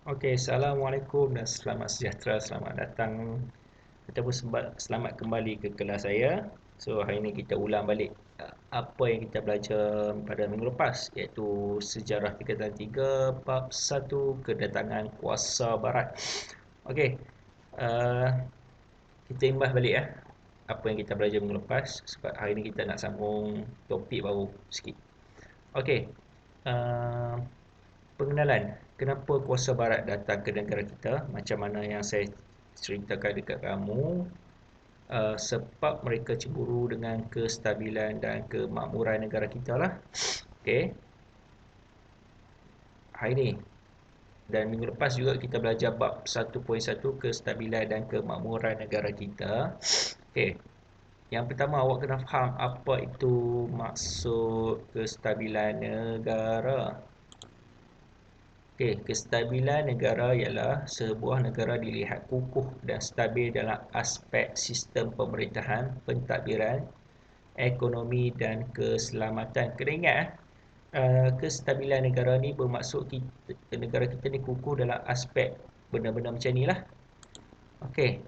Okey, Assalamualaikum dan selamat sejahtera. Selamat datang ataupun selamat kembali ke kelas saya. So, hari ini kita ulang balik apa yang kita belajar pada minggu lepas, iaitu Sejarah Tingkatan 3 Bab 1 Kedatangan Kuasa Barat. Okey, uh, kita imbas balik apa yang kita belajar minggu lepas, sebab hari ini kita nak sambung topik baru sikit. Okey, uh, pengenalan kenapa kuasa barat datang ke negara kita, macam mana yang saya ceritakan dekat kamu, sebab mereka cemburu dengan kestabilan dan kemakmuran negara kita lah. Okey, hari ni dan minggu lepas juga kita belajar bab 1.1 kestabilan dan kemakmuran negara kita. Okey, yang pertama awak kena faham apa itu maksud kestabilan negara. Okey, kestabilan negara ialah sebuah negara dilihat kukuh dan stabil dalam aspek sistem pemerintahan, pentadbiran, ekonomi dan keselamatan. Kena ingat, kestabilan negara ni bermaksud negara kita ni kukuh dalam aspek benda-benda macam ni lah. Okey,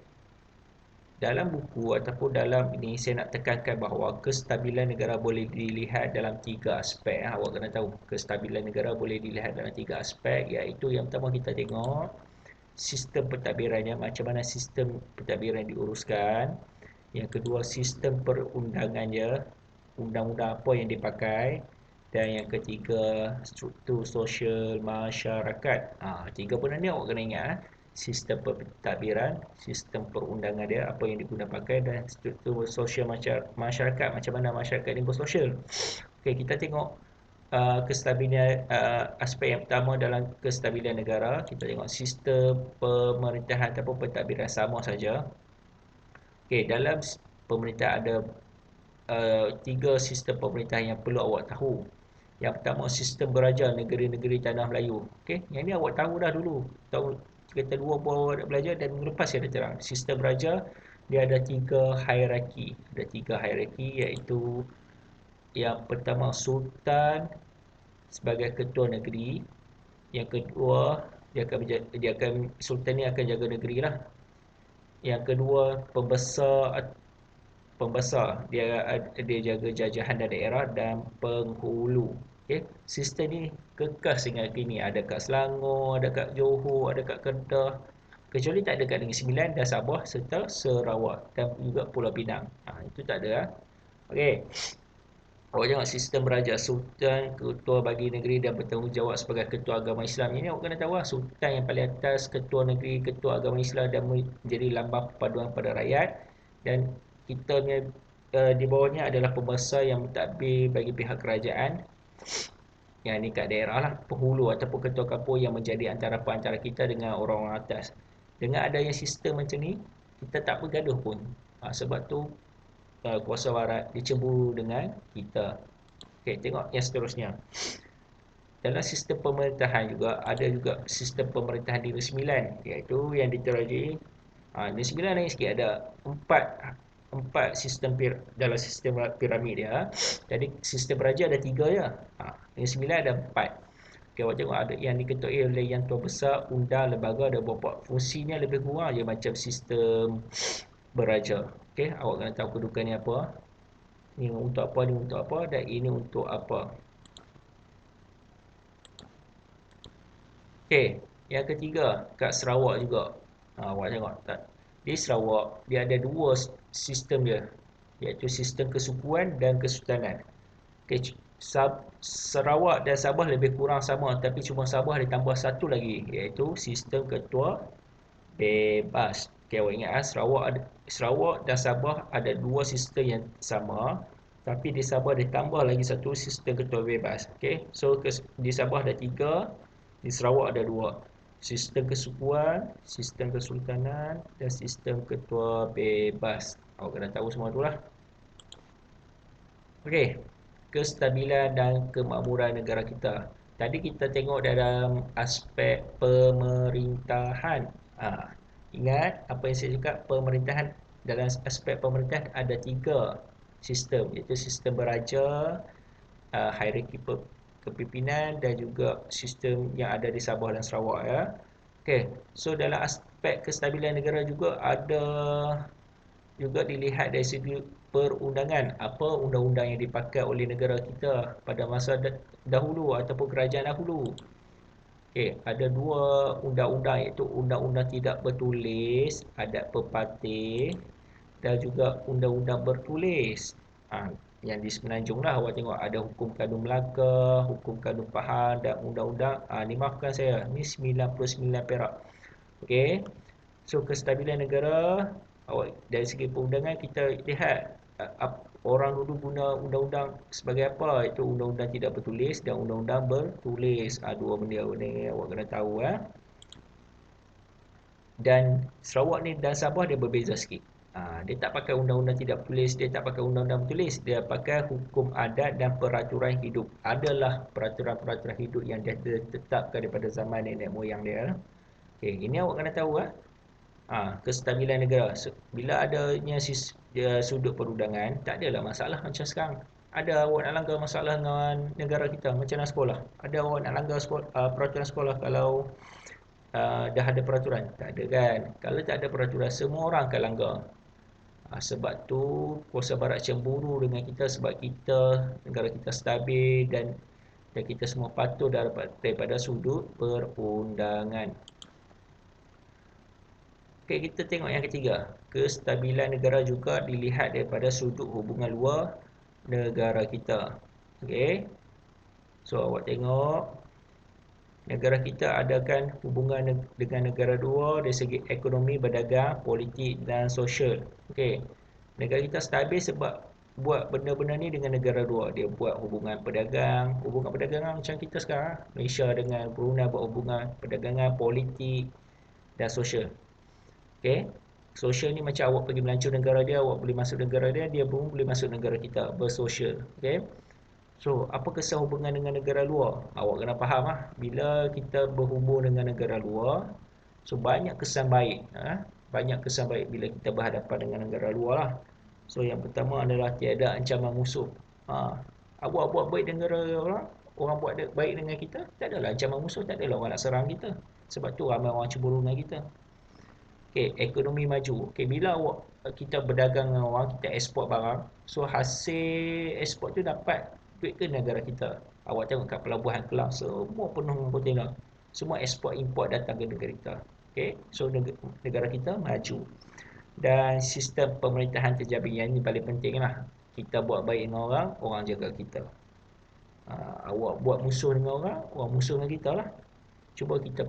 dalam buku ataupun dalam ini saya nak tekankan bahawa kestabilan negara boleh dilihat dalam tiga aspek. Awak kena tahu kestabilan negara boleh dilihat dalam tiga aspek, iaitu yang pertama kita tengok sistem pentadbirannya, macam mana sistem pentadbiran diuruskan. Yang kedua, sistem perundangannya, undang-undang apa yang dipakai. Dan yang ketiga, struktur sosial masyarakat. Tiga benda ni awak kena ingat. Sistem pentadbiran, sistem perundangan dia, apa yang diguna pakai, dan struktur sosial masyarakat, macam mana masyarakat ni bersosial. Okey, kita tengok kestabilan, aspek yang pertama dalam kestabilan negara. Kita tengok sistem pemerintahan ataupun pentadbiran sama saja. Okey, dalam pemerintah ada tiga sistem pemerintahan yang perlu awak tahu. Yang pertama, sistem beraja negeri-negeri tanah Melayu. Okey, yang ni awak tahu dah dulu. Tahu kita dua pun awak dah belajar dan minggu lepas saya dah terang. Sistem beraja dia ada tiga hierarki. Ada tiga hierarki, iaitu yang pertama sultan sebagai ketua negeri. Yang kedua, dia akan sultan ni akan jaga negeri lah. Yang kedua, pembesar dia jaga jajahan dan daerah, dan penghulu. Okey, sistem ni kekal sehingga kini. Ada kat Selangor, ada kat Johor, ada kat Kedah, kecuali tak ada kat Negeri Sembilan dan Sabah serta Sarawak, dan juga Pulau Pinang. Itu tak ada. Okey, awak tengok sistem beraja. Sultan ketua bagi negeri dan bertanggungjawab sebagai ketua agama Islam. Ini awak kena tahu sultan yang paling atas, ketua negeri, ketua agama Islam, dan menjadi lambang perpaduan pada rakyat. Dan kita punya di bawahnya adalah pembesar yang mentadbir bagi pihak kerajaan. Yang ni kat daerah lah, penghulu ataupun ketua kampung yang menjadi antara antara kita dengan orang-orang atas. Dengan adanya sistem macam ni, kita tak bergaduh pun. Sebab tu kuasa barat dicemburu dengan kita. Okey, tengok yang seterusnya. Dalam sistem pemerintahan juga ada juga sistem pemerintahan Negeri Sembilan, iaitu yang diteroji. Negeri Sembilan lain sikit, ada empat sistem dalam sistem piramid dia. Jadi sistem beraja ada tiga je. Negeri Sembilan ada empat. Okay, awak tengok ada yang diketuai oleh Yang Tua Besar, undang, lembaga, ada beberapa fungsinya lebih kurang je macam sistem beraja. Okey, awak kena tahu kedudukannya apa. Ini untuk apa, ini untuk apa, dan ini untuk apa. Okey, yang ketiga kat Sarawak juga. Awak tengok tak? Di Sarawak dia ada dua sistem dia, iaitu sistem kesukuan dan kesultanan. Okey, Sarawak dan Sabah lebih kurang sama, tapi cuma Sabah ditambah satu lagi, iaitu sistem ketua bebas. Okey, awak ingat Sarawak dan Sabah ada dua sistem yang sama, tapi di Sabah ditambah lagi satu sistem ketua bebas. Okey, so di Sabah ada tiga, di Sarawak ada dua. Sistem kesukuan, sistem kesultanan, dan sistem ketua bebas. Awak kena tahu semua tu lah. Okey, kestabilan dan kemakmuran negara kita. Tadi kita tengok dalam aspek pemerintahan. Ingat apa yang saya cakap, pemerintahan, dalam aspek pemerintahan ada tiga sistem, iaitu sistem beraja, hierarki kepimpinan, dan juga sistem yang ada di Sabah dan Sarawak. Okey, so dalam aspek kestabilan negara juga ada juga dilihat dari segi perundangan, apa undang-undang yang dipakai oleh negara kita pada masa dahulu ataupun kerajaan dahulu. Okey, ada dua undang-undang iaitu undang-undang tidak bertulis, adat pepatih dan juga undang-undang bertulis. Yang di Semenanjung lah awak tengok ada hukum kadun Melaka, hukum kadun Pahang dan undang-undang ni maafkan saya, ni 99 Perak. Okey. So kestabilan negara awak dari segi perundangan kita lihat orang dulu guna undang-undang sebagai apa, iaitu undang-undang tidak bertulis dan undang-undang bertulis. Dua benda ni awak kena tahu. Dan Sarawak ni dan Sabah dia berbeza sikit. Dia tak pakai undang-undang tidak bertulis, dia tak pakai undang-undang bertulis, dia pakai hukum adat dan peraturan hidup. Adalah peraturan-peraturan hidup yang dia tetapkan daripada zaman nenek moyang dia. Okey, ini awak kena tahu kestabilan negara. Bila adanya sudut perundangan, tak adalah masalah macam sekarang. Ada awak nak langgar masalah dengan negara kita, macam nak sekolah. Ada awak nak langgar sekolah, peraturan sekolah kalau dah ada peraturan. Tak ada kan? Kalau tak ada peraturan, semua orang akan langgar. Sebab tu kuasa barat cemburu dengan kita sebab kita negara kita stabil dan kita semua patuh daripada sudut perundangan. Okey, kita tengok yang ketiga. Kestabilan negara juga dilihat daripada sudut hubungan luar negara kita. Okey. So awak tengok negara kita adakan hubungan dengan negara luar dari segi ekonomi, berdagang, politik dan sosial. Okey. Negara kita stabil sebab buat benda-benda ni dengan negara luar. Dia buat hubungan perdagangan macam kita sekarang. Malaysia dengan Brunei buat hubungan perdagangan, politik dan sosial. Okey. Sosial ni macam awak pergi melancur negara dia, awak boleh masuk negara dia, dia pun boleh masuk negara kita, bersosial. Okey. So, apa kesan hubungan dengan negara luar? Awak kena faham bila kita berhubung dengan negara luar, so banyak kesan baik. Banyak kesan baik bila kita berhadapan dengan negara luar lah. So, yang pertama adalah tiada ancaman musuh. Awak buat baik dengan negara orang, orang buat baik dengan kita, tak adalah ancaman musuh, tak adalah orang nak serang kita. Sebab tu ramai orang cemburu dengan kita. Okey, ekonomi maju. Okey, bila kita berdagang dengan orang, kita ekspor barang, so hasil ekspor tu dapat duit ke negara kita. Awak tengok kat pelabuhan Kelang, semua penuh dengan kontainer. Semua ekspor import datang ke negara kita. Okey, so negara kita maju. Dan sistem pemerintahan terjamin, yang ini paling penting lah. Kita buat baik dengan orang, orang jaga kita. Awak buat musuh dengan orang, orang musuh dengan kita lah. Cuba kita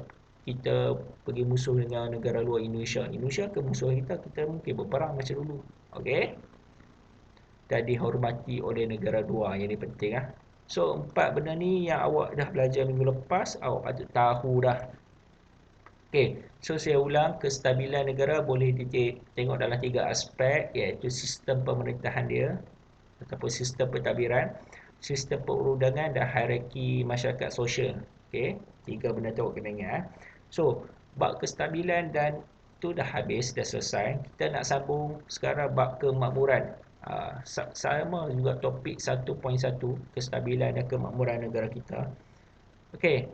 pergi musuh dengan negara luar Indonesia. Indonesia ke musuh kita, kita mungkin berperang macam dulu. Okey. Dan dihormati oleh negara luar. Yang ini penting So, 4 benda ni yang awak dah belajar minggu lepas, awak patut tahu dah. Okey. So, saya ulang, kestabilan negara boleh tengok dalam 3 aspek, iaitu sistem pemerintahan dia ataupun sistem pentadbiran, sistem perundangan dan hierarki masyarakat sosial. Okey, 3 benda tu awak kena ingat. So, bab kestabilan dan tu dah habis, dah selesai. Kita nak sambung sekarang bab kemakmuran. Sama juga topik 1.1, kestabilan dan kemakmuran negara kita. Okey.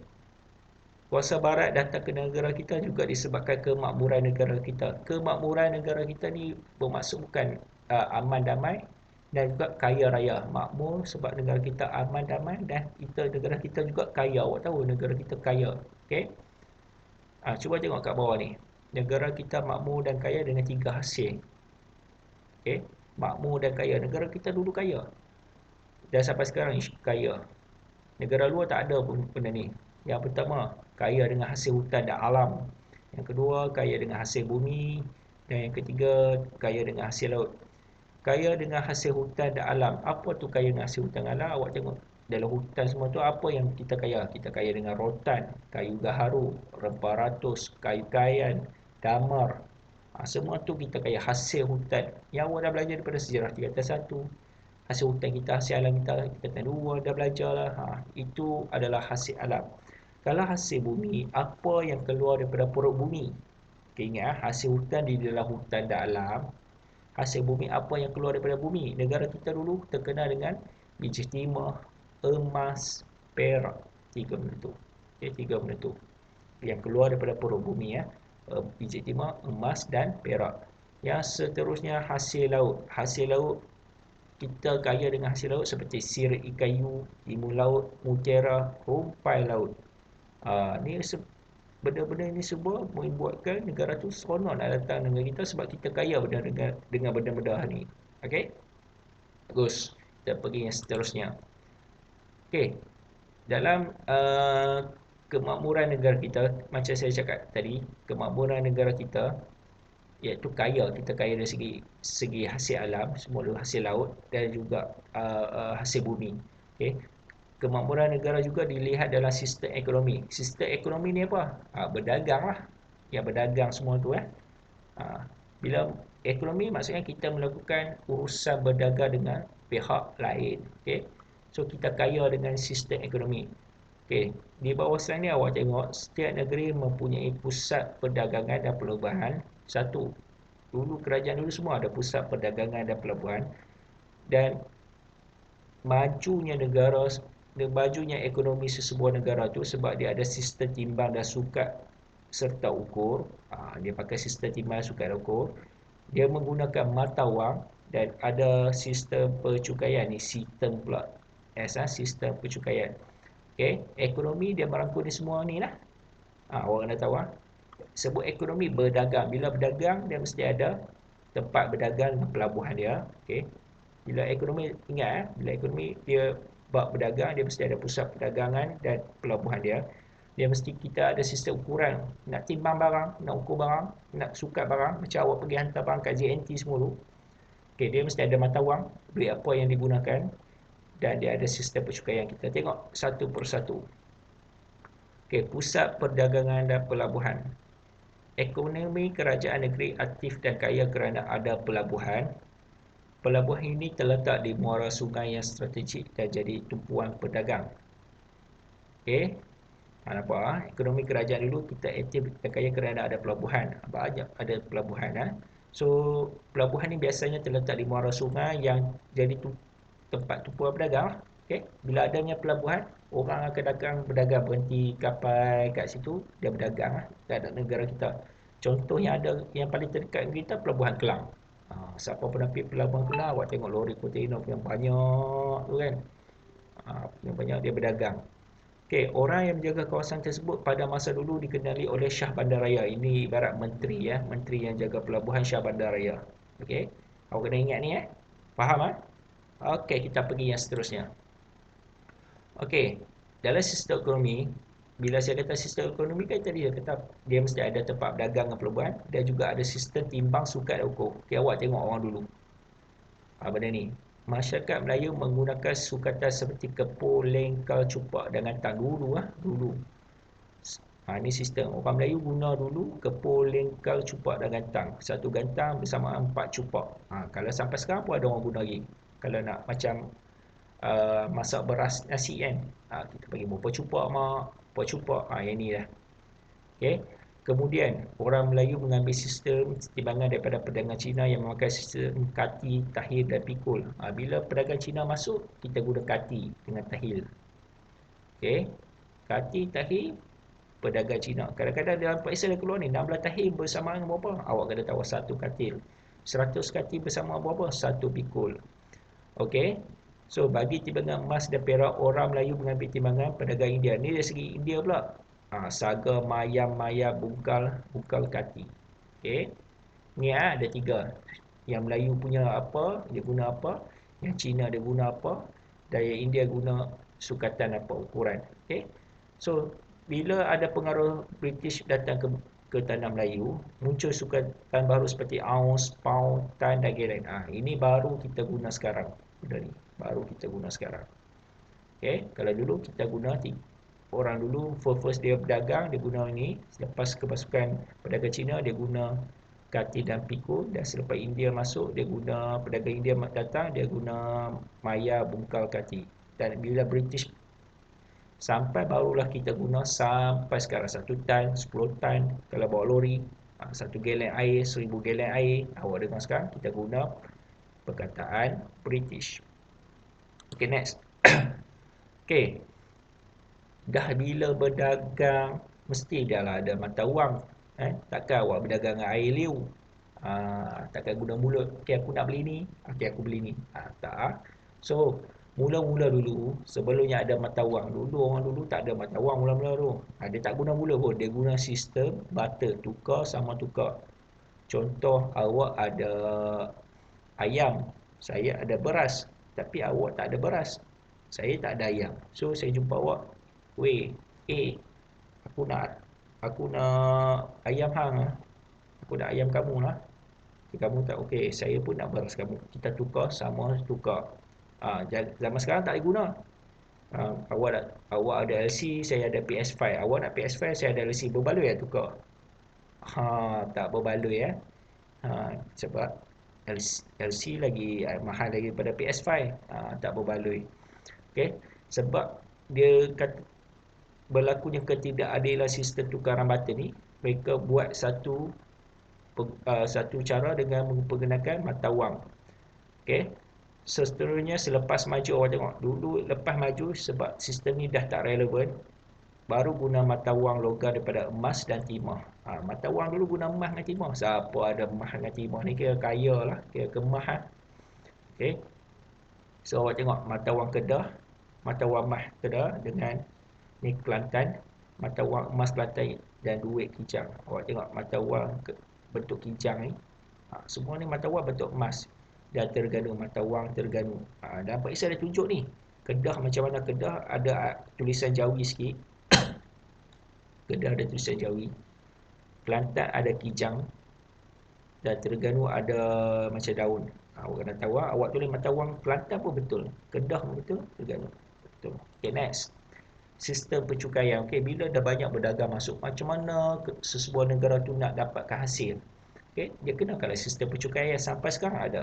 Kuasa barat datang ke negara kita juga disebabkan kemakmuran negara kita. Kemakmuran negara kita ni bermaksud bukan aman damai dan juga kaya raya. Makmur sebab negara kita aman damai dan negara kita juga kaya. Awak tahu negara kita kaya. Okey. Cuba tengok kat bawah ni. Negara kita makmur dan kaya dengan 3 hasil. Okey. Makmur dan kaya. Negara kita dulu kaya. Dan sampai sekarang kaya. Negara luar tak ada pun benda ni. Yang pertama, kaya dengan hasil hutan dan alam. Yang kedua, kaya dengan hasil bumi. Dan yang ketiga, kaya dengan hasil laut. Kaya dengan hasil hutan dan alam. Apa tu kaya dengan hasil hutan dan alam? Awak tengok dalam hutan semua tu apa yang kita kaya? Kita kaya dengan rotan, kayu gaharu, rempah ratus, kayu kayan, damar. Semua tu kita kaya hasil hutan. Yang awak dah belajar daripada sejarah 3-1. Hasil hutan kita, hasil alam kita, kita dah belajar lah. Itu adalah hasil alam. Kalau hasil bumi, apa yang keluar daripada perut bumi? Okay, ingat hasil hutan di dalam hutan dan alam. Hasil bumi, apa yang keluar daripada bumi? Negara kita dulu terkenal dengan biji timah, emas, perak. 3 benda tu. Okay, 3 benda tu. yang keluar daripada perut bumi, biji timah, emas dan perak. Yang seterusnya hasil laut. Hasil laut, kita kaya dengan hasil laut seperti sirih kayu, timun laut, mutiara, rumpai laut. Ni benda-benda ni semua membuatkan negara tu seronok nak datang dengan kita sebab kita kaya dengan benda-benda ni. Okey? Bagus. Kita pergi yang seterusnya. Okey. Dalam kemakmuran negara kita, macam saya cakap tadi, kemakmuran negara kita iaitu kaya, kita kaya dari segi hasil alam, semula hasil laut dan juga hasil bumi. Okey. Kemakmuran negara juga dilihat dalam sistem ekonomi. Sistem ekonomi ni apa? Berdagang lah. Yang berdagang semua tu. Bila ekonomi maksudnya kita melakukan urusan berdagang dengan pihak lain. Okay? So kita kaya dengan sistem ekonomi. Okay. Di bawah slide ni awak tengok setiap negeri mempunyai pusat perdagangan dan pelabuhan. Satu, dulu kerajaan dulu semua ada pusat perdagangan dan pelabuhan. Dan majunya ekonomi sesebuah negara tu sebab dia ada sistem timbang dan sukat serta ukur. Dia pakai sistem timbang sukat dan ukur. Dia menggunakan mata wang dan ada sistem percukaian ni, sistem pula. Sistem percukaian. Okay. Ekonomi dia merangkul ni semua ni lah. Orang dah tahu sebut ekonomi berdagang. Bila berdagang dia mesti ada tempat berdagang dan pelabuhan dia. Okay. Bila ekonomi, ingat bila ekonomi dia bab berdagang, dia mesti ada pusat perdagangan dan pelabuhan dia. Dia mesti kita ada sistem ukuran. Nak timbang barang, nak ukur barang, nak sukat barang. Macam awak pergi hantar barang kat JNT semua tu. Okay, dia mesti ada mata wang, duit apa yang digunakan. Dan dia ada sistem percukaian. Kita tengok satu persatu. Okay, pusat perdagangan dan pelabuhan. Ekonomi kerajaan negeri aktif dan kaya kerana ada pelabuhan. Pelabuhan ini terletak di muara sungai yang strategik dan jadi tumpuan pedagang. Okey. Nampak? Ekonomi kerajaan dulu kita aktif dan kaya kerana ada pelabuhan. Banyak ada pelabuhan. So, pelabuhan ini biasanya terletak di muara sungai yang jadi tempat tumpuan pedagang. Okey. Bila adanya pelabuhan, orang akan berdagang, berhenti kapal kat situ, dia berdagang kat negara kita. Contoh yang paling terdekat kita, Pelabuhan Kelang. Siapa pernah pergi Pelabuhan Kelang, awak tengok lori kontainer yang banyak tu kan. Yang banyak dia berdagang. Okey, orang yang menjaga kawasan tersebut pada masa dulu dikenali oleh Syah Bandaraya. Ini ibarat menteri menteri yang jaga pelabuhan, Syah Bandaraya. Okey. Awak kena ingat ni Faham Okey, kita pergi yang seterusnya. Okey, dalam sistem ekonomi, bila saya kata sistem ekonomi kan tadi saya kata dia mesti ada tempat berdagang dan pelabuhan dan juga ada sistem timbang sukat dan ukur. Okey, awak tengok orang dulu. Benda ni. Masyarakat Melayu menggunakan sukatan seperti kepul, lengkal, cupak dan gantang dulu. Ini sistem. Orang Melayu guna dulu kepul, lengkal, cupak dan gantang. Satu gantang bersama 4 cupak. Kalau sampai sekarang pun ada orang guna lagi. Kalau nak macam masak beras nasi kan, kita bagi berapa cupak mak, berapa cupak, yang ni lah. Okay. Kemudian orang Melayu mengambil sistem timbangan daripada pedagang Cina yang memakai sistem kati, tahil dan pikul. Bila pedagang Cina masuk, kita guna kati dengan tahil. Okay. Kati, tahil, pedagang Cina. Kadang-kadang dalam Pak Isal keluar ni 16 tahil bersamaan berapa? Awak kena tahu satu katil. 100 kati bersama berapa? Satu pikul. Okay. So bagi timbangan emas dan perak, orang Melayu mengambil timbangan pedagang India. Ni dari segi India pula. Saga, mayam, maya, bungkal, kati. Okey. Ni ada 3. Yang Melayu punya apa, dia guna apa. Yang Cina dia guna apa. Dan yang India guna sukatan apa, ukuran. Okey. So, bila ada pengaruh British datang ke tanah Melayu, muncul sukatan baru seperti ounce, pound, tan dan galen. Ini baru kita guna sekarang. Benda ni. Baru kita guna sekarang. Okey. Kalau dulu kita guna orang dulu first dia berdagang, dia guna ni. Selepas kemasukan pedagang Cina, dia guna kati dan pikul. Dan selepas India masuk, dia guna, pedagang India datang, dia guna maya, bungkal, kati. Dan bila British sampai, barulah kita guna sampai sekarang 1 tan, 10 tan. Kalau bawa lori, 1 galen air, 1000 galen air. Awak dengar sekarang, kita guna perkataan British. Okay, next. Okay. Dah bila berdagang, mesti dah lah ada mata wang. Takkan awak berdagang dengan air liu. Takkan guna mulut. Okey, aku nak beli ni. Okey, aku beli ni. Tak. So, mula-mula dulu, sebelumnya ada mata wang. Orang dulu tak ada mata wang mula-mula tu. Dia tak guna mulut pun. Dia guna sistem barter, tukar sama tukar. Contoh, awak ada ayam. Saya ada beras. Tapi awak tak ada beras. Saya tak ada ayam. So, saya jumpa awak. Weh, aku nak ayam hang lah. Aku nak ayam kamu lah. Kamu tak okey, saya pun nak beras kamu. Kita tukar sama tukar. Zaman sekarang tak boleh guna. Awak ada LC, saya ada PS5. Awak nak PS5, saya ada LC. Berbaloi ya tukar? Tak berbaloi ya. Sebab LC lagi mahal lagi daripada PS5. Tak berbaloi. Okey, sebab dia kata berlakunya ketidakadilan sistem tukaran barter ni, mereka buat satu cara dengan menggunakan mata wang. Okey. Seterusnya selepas maju, awak tengok dulu lepas maju sebab sistem ni dah tak relevan, baru guna mata wang logam daripada emas dan timah. Mata wang dulu guna emas dengan timah. Siapa ada emas dengan timah ni kira kaya lah, kira kemah lah. Okey. So awak tengok mata wang Kedah, mata wang emas Kedah dengan ni Kelantan, mata wang emas Kelantan dan duit kijang. Awak tengok mata wang bentuk kijang ni. Semua ni mata wang bentuk emas dan Terengganu, mata wang Terengganu. Dan Pak Isa ada tunjuk ni. Kedah macam mana, Kedah ada tulisan Jawi sikit. Kedah ada tulisan Jawi. Kelantan ada kijang dan Terengganu ada macam daun. Awak kena tahu awak tulis mata wang Kelantan pun betul. Kedah pun betul, Terengganu betul. Okay, next. Sistem percukaian. Okey, bila dah banyak berdagang masuk, macam mana sesebuah negara tu nak dapatkan hasil? Okey, dia kenakanlah sistem percukaian sampai sekarang ada.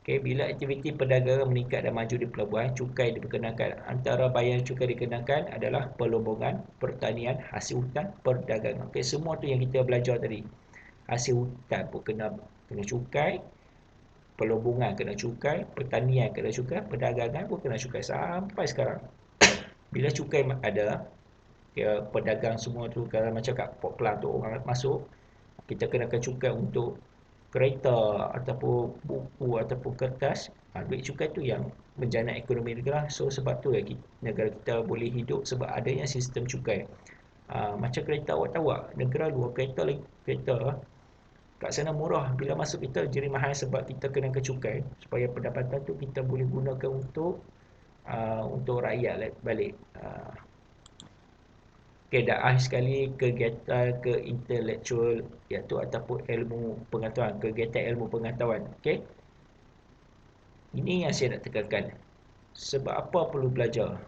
Okey, bila aktiviti perdagangan meningkat dan maju di pelabuhan, cukai diperkenalkan. Antara bayaran cukai dikenakan adalah perlombongan, pertanian, hasil hutan, perdagangan. Okey, semua tu yang kita belajar tadi. Hasil hutan pun kena cukai, perlombongan kena cukai, pertanian kena cukai, perdagangan pun kena cukai sampai sekarang. Bila cukai ada, pedagang semua tu kalau macam kat Port Klang tu orang masuk, kita kenakan cukai untuk kereta ataupun buku ataupun kertas. Duit cukai tu yang menjana ekonomi negara. So sebab tu negara kita boleh hidup sebab adanya sistem cukai. Macam kereta, awak tahu tak, negara luar kereta kat sana murah, bila masuk kita jadi mahal sebab kita kenakan cukai supaya pendapatan tu kita boleh gunakan untuk rakyat balik. Okay, dan akhir sekali kegiatan intelektual iaitu ataupun ilmu pengetahuan, kegiatan ilmu pengetahuan. Okay, ini yang saya nak tekankan. Sebab apa perlu belajar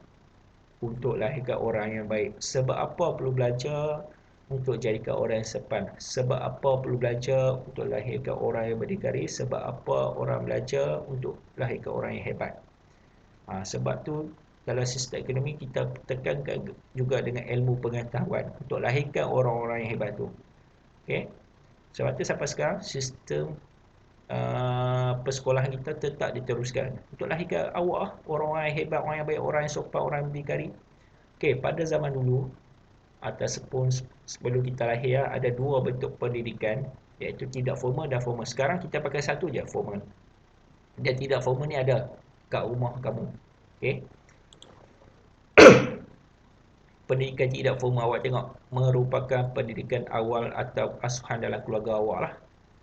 untuk lahirkan orang yang baik? Sebab apa perlu belajar untuk jadikan orang yang sepan? Sebab apa perlu belajar untuk lahirkan orang yang berdikari? Sebab apa orang belajar untuk lahirkan orang yang hebat? Sebab tu dalam sistem ekonomi kita tekankan juga dengan ilmu pengetahuan untuk lahirkan orang-orang yang hebat tu. Okay? Sebab tu sampai sekarang sistem persekolahan kita tetap diteruskan untuk lahirkan awak orang-orang yang hebat, orang yang baik, orang yang sopan, orang yang berdikari. Okay, pada zaman dulu ataupun sebelum kita lahir ada dua bentuk pendidikan, iaitu tidak formal dan formal. Sekarang kita pakai satu je, formal. Dan tidak formal ni ada kat rumah kamu. Okay? Pendidikan tidak formal awak tengok merupakan pendidikan awal atau asuhan dalam keluarga awak lah.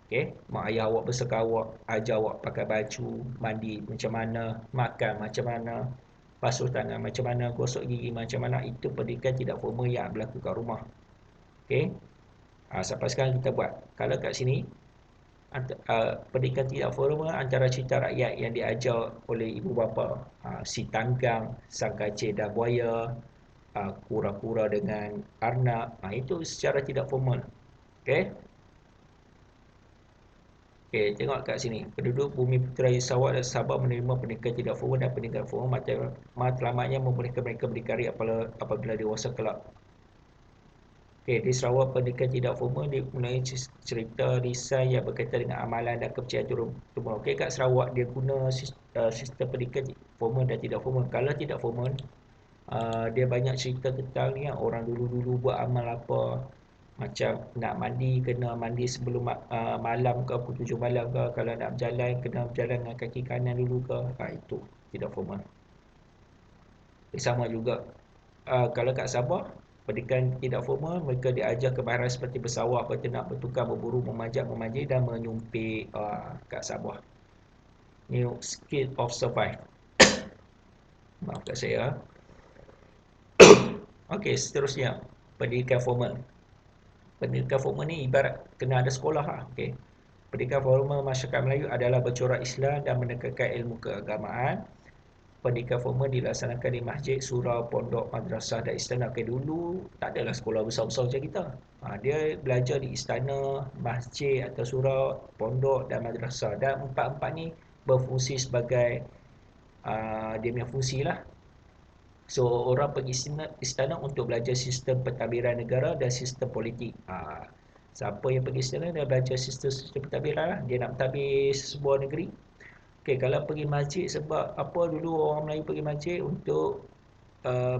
Okay? Mak ayah awak besarkan awak, ajar awak pakai baju, mandi macam mana, makan macam mana, basuh tangan macam mana, gosok gigi macam mana. Itu pendidikan tidak formal yang berlaku kat rumah. Okay? Sampai sekarang kita buat. Kalau kat sini pendidikan tidak formal antara cerita rakyat yang diajar oleh ibu bapa, si tanggang, sang kacir dan buaya, kura-kura dengan arnab, itu secara tidak formal. Okey. Okey, tengok kat sini. Penduduk Bumi Putera Sarawak dan Sabah menerima pendidikan tidak formal dan pendidikan formal. Matlamatnya membolehkan mereka berdikari apabila dewasa kelak. Okey, di Sarawak pendidikan tidak formal dimulai cerita risai yang berkaitan dengan amalan dan kepercayaan turun-temurun. Okey, kat Sarawak dia guna sistem pendidikan formal dan tidak formal. Kalau tidak formal, Dia banyak cerita tentang ni lah, orang dulu-dulu buat amal apa, macam nak mandi kena mandi sebelum malam ke, pukul 7 malam ke, kalau nak berjalan kena berjalan dengan kaki kanan dulu ke. Itu tidak formal. Sama juga kalau kat Sabah, pendidikan tidak formal, mereka diajar kebaharan seperti bersawak, berternak, bertukar, berburu, memanjat, memanjat dan menyumpit kat Sabah. New skill of survive. Maaf kat saya. Okey, seterusnya pendidikan formal. Pendidikan formal ni ibarat kena ada sekolah lah. Okey. Pendidikan formal masyarakat Melayu adalah bercorak Islam dan menekankan ilmu keagamaan. Pendidikan formal dilaksanakan di masjid, surau, pondok, madrasah dan istana. Okey, dulu tak adalah sekolah besar-besar macam kita. Dia belajar di istana, masjid atau surau, pondok dan madrasah. Dan empat-empat ni berfungsi sebagai dia punya fungsi lah. So, orang pergi istana untuk belajar sistem pentadbiran negara dan sistem politik. Siapa yang pergi istana dia belajar sistem pentadbiran lah. Dia nak mentadbir sebuah negeri. Okey, kalau pergi masjid sebab apa, dulu orang Melayu pergi masjid untuk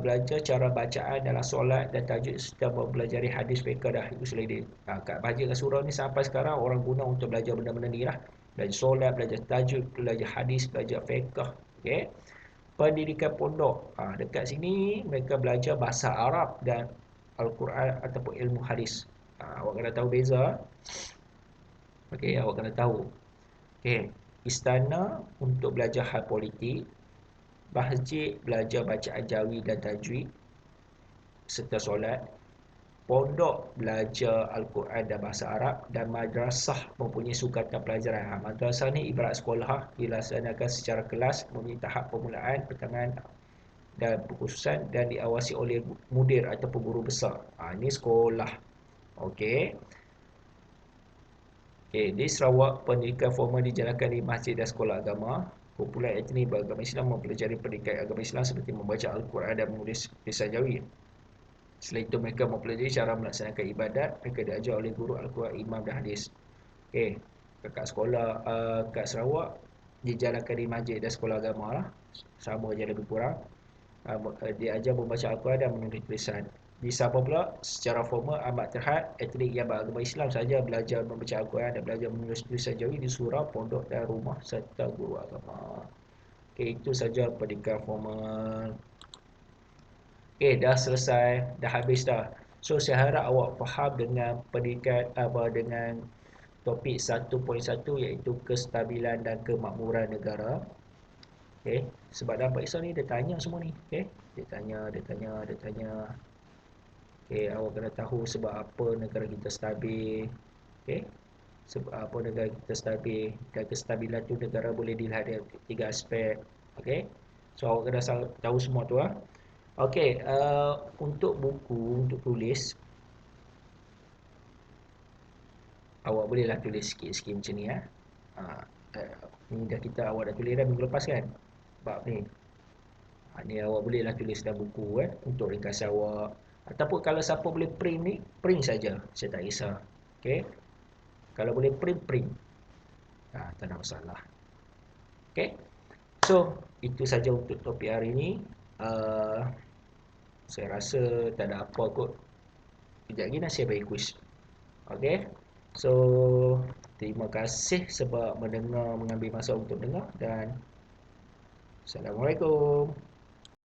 belajar cara bacaan dalam solat dan tajwid serta mempelajari hadis fiqh dah. Itu selain dia. Kat masjid dan surau ni sampai sekarang orang guna untuk belajar benda-benda ni lah. Belajar solat, belajar tajwid, belajar hadis, belajar fiqh. Okey. Pendidikan pondok. Dekat sini mereka belajar bahasa Arab dan Al-Quran ataupun ilmu hadis. Awak kena tahu beza. Okey, awak kena tahu. Okey, istana untuk belajar hal politik, masjid belajar bacaan jawi dan tajwid serta solat, pondok belajar Al-Quran dan bahasa Arab, dan madrasah mempunyai sukatan pelajaran. Madrasah ni ibarat sekolah, dilaksanakan secara kelas, mempunyai tahap permulaan, pertengahan dan perkhususan dan diawasi oleh mudir ataupun guru besar. Ini sekolah. Okey. Di Sarawak, pendidikan formal dijalankan di masjid dan sekolah agama. Kumpulan etnik beragama Islam mempelajari pendidikan agama Islam seperti membaca Al-Quran dan menulis lisan Jawi. Selain itu, mereka mempelajari cara melaksanakan ibadat. Mereka diajar oleh guru Al-Quran, imam dan hadis. Okey, kat sekolah kat Sarawak dijalankan di masjid dan sekolah agama lah. Sama je lebih kurang. Diajar membaca Al-Quran dan menulis tulisan. Di Sabah pula secara formal amat terhad, etnik yang beragama Islam saja belajar membaca Al-Quran dan belajar menulis tulisan Jawi di surau, pondok dan rumah serta guru agama. Okey, itu saja pendidikan formal. Okey, dah selesai, dah habis dah. So saya harap awak faham dengan pendidikan dengan topik 1.1 iaitu kestabilan dan kemakmuran negara. Okey, sebab dalam peperiksaan ni dia tanya semua ni. Okey, dia tanya. Okey, awak kena tahu sebab apa negara kita stabil. Okey, sebab apa negara kita stabil, dan kestabilan tu negara boleh dilihat dari 3 aspek. Okey, so awak kena tahu semua tu lah. Okey, untuk buku, untuk tulis, awak bolehlah tulis sikit-sikit macam ni . Ni dah awak dah tulis dah minggu lepas kan, bab ni. Ni awak bolehlah tulis dalam buku untuk ringkasan awak. Ataupun kalau siapa boleh print ni, print saja. Saya tak kisah. Okey. Kalau boleh print, print. Tak ada masalah. Okey. So, itu saja untuk topik hari ini. Saya rasa tak ada apa kot. Kejap lagi nak saya bagi quiz. Okey. So, terima kasih sebab mendengar, mengambil masa untuk dengar, dan Assalamualaikum.